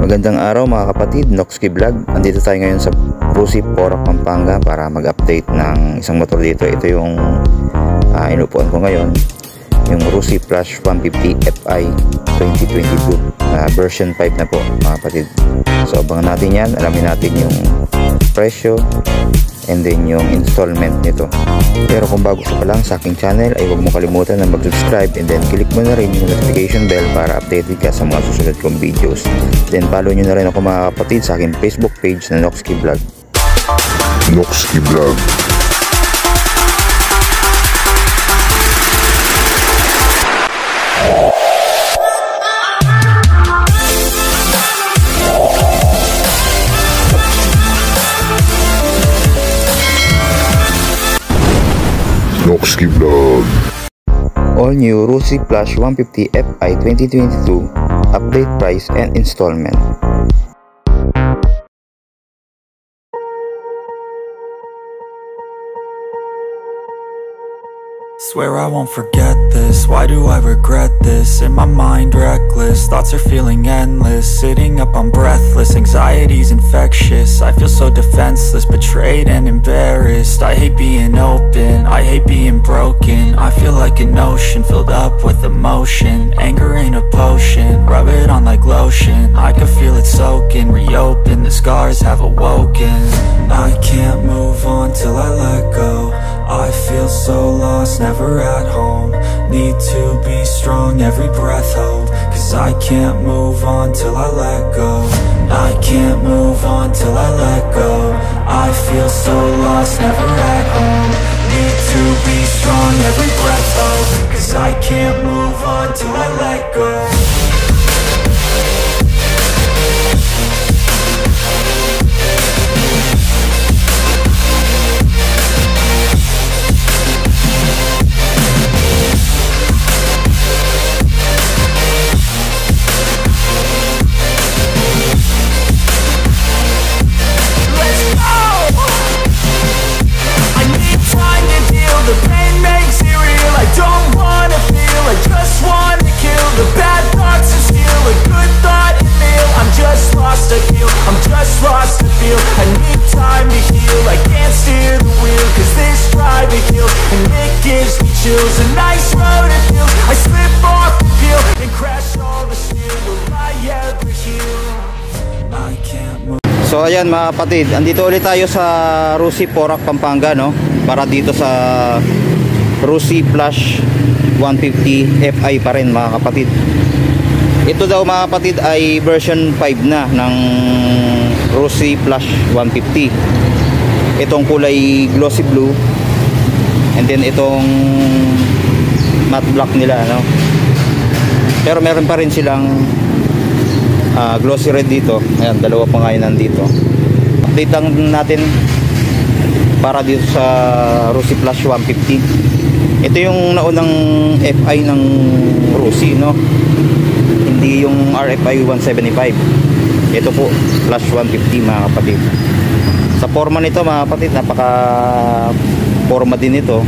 Magandang araw mga kapatid, Noxky Vlog. Andito tayo ngayon sa Rusi, Porac, Pampanga para mag-update ng isang motor dito. Ito yung inupuan ko ngayon, yung Rusi Flash 150 Fi 2022 version 5 na po mga kapatid. So abangan natin yan, alamin natin yung presyo and then yung installment nito. Pero kung bago ka pa lang sa aking channel ay huwag mo kalimutan na mag-subscribe and then click mo na rin yung notification bell para updated ka sa mga susunod kong videos. Then follow nyo na rin ako mga kapatid sa aking Facebook page na Noxky Vlog. Noxky Vlog. Noxky Vlog. All new Rusi Flash 150 Fi 2022 update price and installment. Swear I won't forget this, why do I regret this? In my mind reckless, thoughts are feeling endless. Sitting up I'm breathless, anxiety's infectious. I feel so defenseless, betrayed and embarrassed. I hate being open, I hate being broken. I feel like an ocean filled up with emotion. Anger ain't a potion, rub it on like lotion. I can feel it soaking, reopen, the scars have awoken. I can't move on till I let go. I feel so lost, never at home. Need to be strong, every breath hold. Cause I can't move on till I let go. I can't move on till I let go. I feel so lost, never at home. Need to be strong, every breath hold. Cause I can't move on till I let go. The pain makes it real, I don't wanna feel, I just wanna kill the bad thoughts and steal a good thought and feel. I'm just lost, I feel, I'm just lost to feel. I need time to heal, I can't steer the wheel. Cause this drive it kills, and it gives me chills. A nice road it feels, I slip off the peel and crash all the steel. Will I ever heal? I can't move. So ayan mga kapatid, andito ulit tayo sa Rusi, Porac, Pampanga, no? Para dito sa Rusi Flash 150 Fi pa rin mga kapatid. Ito daw mga kapatid ay version 5 na ng Rusi Flash 150. Itong kulay glossy blue and then itong matte black nila, no? Pero meron pa rin silang glossy red dito. Ayan, dalawa pa nga yun nandito. Update lang natin para dito sa Rusi Flash 150. Ito yung naunang Fi ng Rusi, no? Hindi yung RFI 175. Ito po, Flash 150 mga kapatid. Sa forma nito mga kapatid, napaka forma din ito.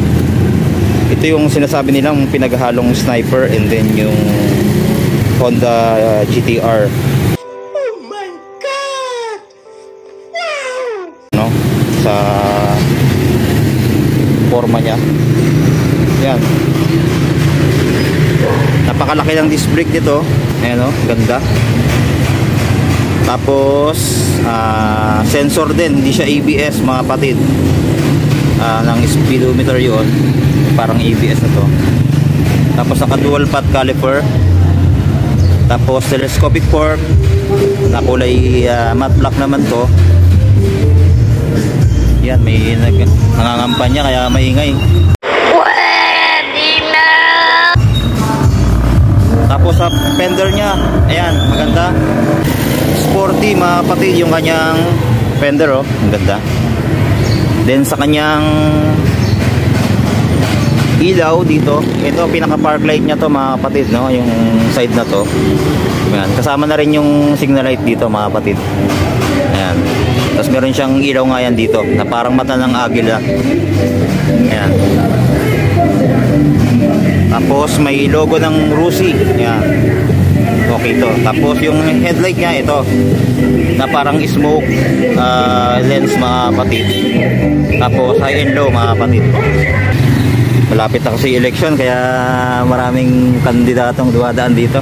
Ito yung sinasabi nilang pinaghalong sniper and then yung Honda GTR. Oh my God! Wow! No? Sa forma niya. Yan. Napakalaki ng disc brake nito. Ayan, no? Ganda. Tapos sensor din, hindi siya ABS mga kapatid. Ng speedometer yun. Parang ABS na to. Tapos naka dual path caliper. Tapos telescopic fork na kulay matte black naman to. Yan, may nangangampanya kaya maingay. Tapos sa fender nya, ayan, maganda. Sporty mga kapatid yung kanyang fender, oh, ang ganda. Then sa kanyang ilaw dito, ito pinaka park light nya to mga kapatid, no, yung side na to. Ayan, kasama na rin yung signal light dito mga kapatid. Ayan. Tapos meron siyang ilaw nga yan dito na parang mata ng agila. Ayan. Tapos may logo ng Rusi. Ayan. okay to. Tapos yung headlight niya ito na parang smoke lens mga kapatid. Tapos high and low mga kapatid. Malapit na kasi election kaya maraming kandidatong dumadaan dito.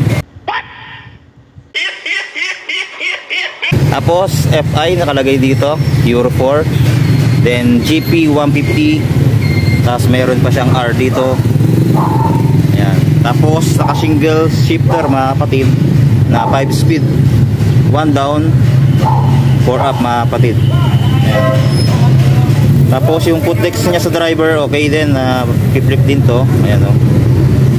Tapos FI nakalagay dito, Euro 4. Then GP 150. Tapos meron pa siyang R dito. Ayan. Tapos naka single shifter mga kapatid na 5 speed. 1 down, 4 up mga kapatid. Ayan. Tapos yung footrest niya sa driver okay din, flip din to. Ayan o.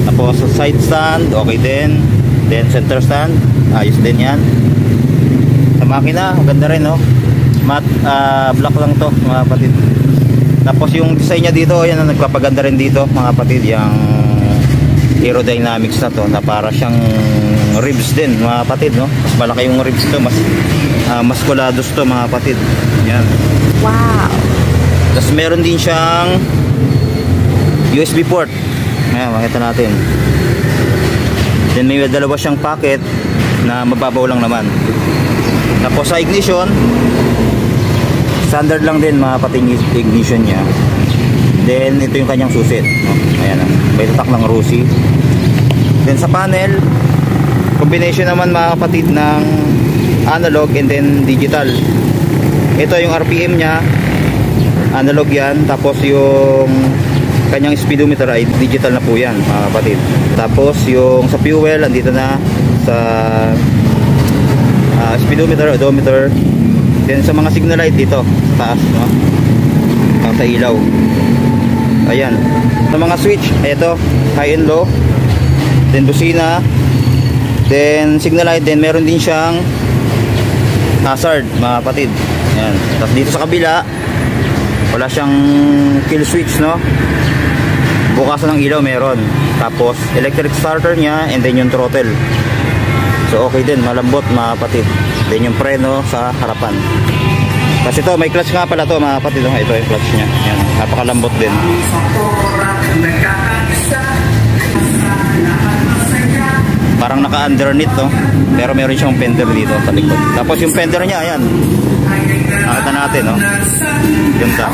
Tapos side stand okay din. Then center stand ayos din yan. Sa makina ganda rin no. Matte black lang to mga kapatid. Tapos yung design niya dito, ayan na nagpapaganda rin dito mga kapatid, yung aerodynamics na to na para siyang ribs din mga kapatid no. Mas malaki yung ribs to, mas musculados to mga kapatid. Yan. Wow. Tapos meron din siyang USB port. Ayan, makita natin. Then may dalawa siyang pocket na mababaw lang naman. Tapos sa ignition, standard lang din mga kapatid ignition niya. Then ito yung kanyang susit no? Ayan o, may tatak ng Rusi. Then sa panel, combination naman mga kapatid ng analog and then digital. Ito yung RPM nya, analog yan. Tapos yung kanyang speedometer ay digital na po yan mga kapatid. Tapos yung sa fuel andito na sa speedometer, odometer. Then sa mga signal light dito taas no? Sa ilaw. Ayan. Sa mga switch, ito high and low. Then busina. Then signal light. Then meron din siyang hazard mga kapatid. Ayan. Tapos dito sa kabila wala siyang kill switch no. Bukasan ng ilaw meron. Tapos electric starter nya and then yung throttle. So okay din, malambot mga kapatid. Then yung preno sa harapan. Kasi ito may clutch nga pala to mga kapatid. Ito yung clutch nya. Yan, napakalambot din. Parang naka-underneath no. Pero meron siyang fender dito sa likod. Tapos yung fender nya ayan. Nakita natin no. Ganda.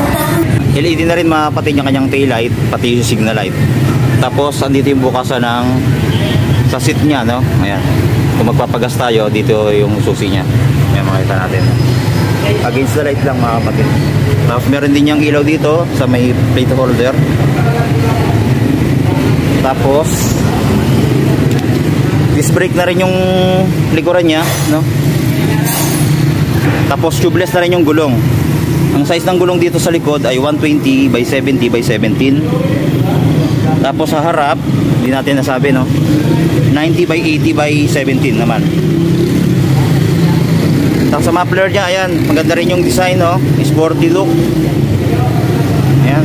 LED na rin mga kapatid yung kanyang tail light, pati yung signal light. Tapos andito yung bukasan ng sa seat nya no. Ayan. Kung magpapagas tayo, dito yung susi nya. Ayan, makita natin. Against the light lang mga kapatid. Tapos meron din yung ilaw dito sa may plate holder. Tapos disc brake na rin yung likuran nya no. Tapos tubeless na rin yung gulong. Ang size ng gulong dito sa likod ay 120 by 70 by 17. Tapos sa harap, hindi natin nasabi no, 90 by 80 by 17 naman. Tapos sa muffler niya, ayan, maganda rin yung design no, sporty look. Ayan,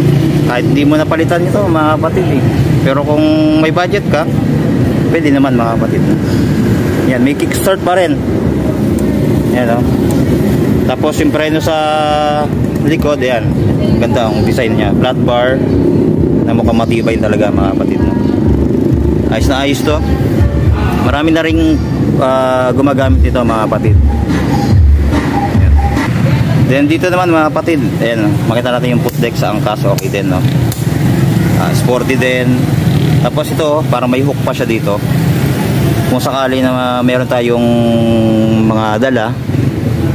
kahit hindi mo napalitan ito mga kapatid eh. Pero kung may budget ka, pwede naman mga kapatid. Ayan, may kickstart pa rin. Ayan no. Tapos yung preno sa likod, ayan, ganda ang design niya, flat bar na mukhang matibay talaga mga kapatid no? Ayos na ayos to. Marami na ring gumagamit nito mga kapatid. Ayan. Then dito naman mga kapatid, ayan, makita natin yung foot deck sa angkas, okay din no? Sporty din. Tapos ito parang may hook pa siya dito kung sakali na meron tayong mga dala,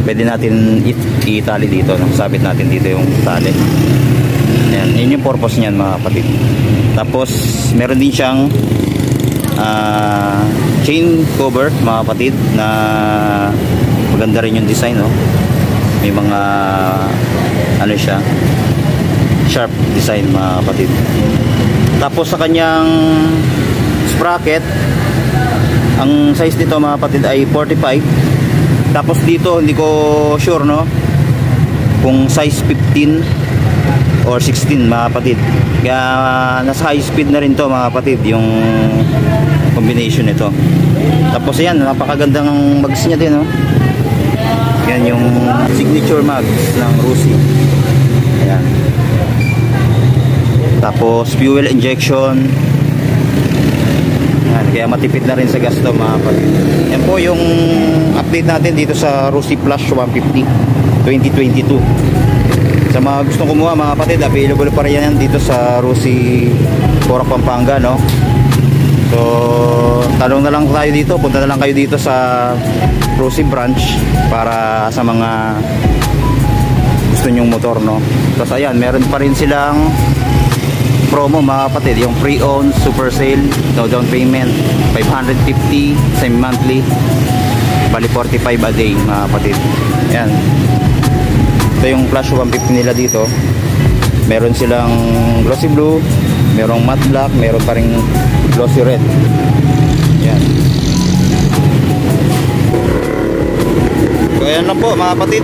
pwede natin itali dito no? Sabit natin dito yung tali. Ayan, yun yung purpose niyan mga kapatid. Tapos meron din siyang chain cover mga kapatid na maganda rin yung design no? May mga ano siya, sharp design mga kapatid. Tapos sa kanyang sprocket, ang size nito mga kapatid ay 45. Tapos dito hindi ko sure no kung size 15 or 16 mga kapatid. Kaya nasa high speed na rin to mga kapatid yung combination nito. Tapos yan, napakagandang mags niya din no. Yan yung signature mags ng Rusi. Ayan. Tapos fuel injection. Yan, kaya matipid na rin sa gasto mga kapatid. Yan po yung update natin dito sa Rossi Plus 150 2022. Sa mga gustong kumuha mga kapatid, available pa rin yan dito sa Rossi Porac, Pampanga, no? So tanong na lang tayo dito, punta na lang kayo dito sa Rossi branch para sa mga gusto nyong motor, no? Tapos ayan, meron pa rin silang promo mga kapatid, yung pre-owned super sale, no down payment, 550 same monthly, bali 45 a day mga kapatid. Ayan, ito yung Flash 150 nila dito. Meron silang glossy blue, merong matte black, meron pa ring glossy red. Ayan. So ayan lang po mga kapatid.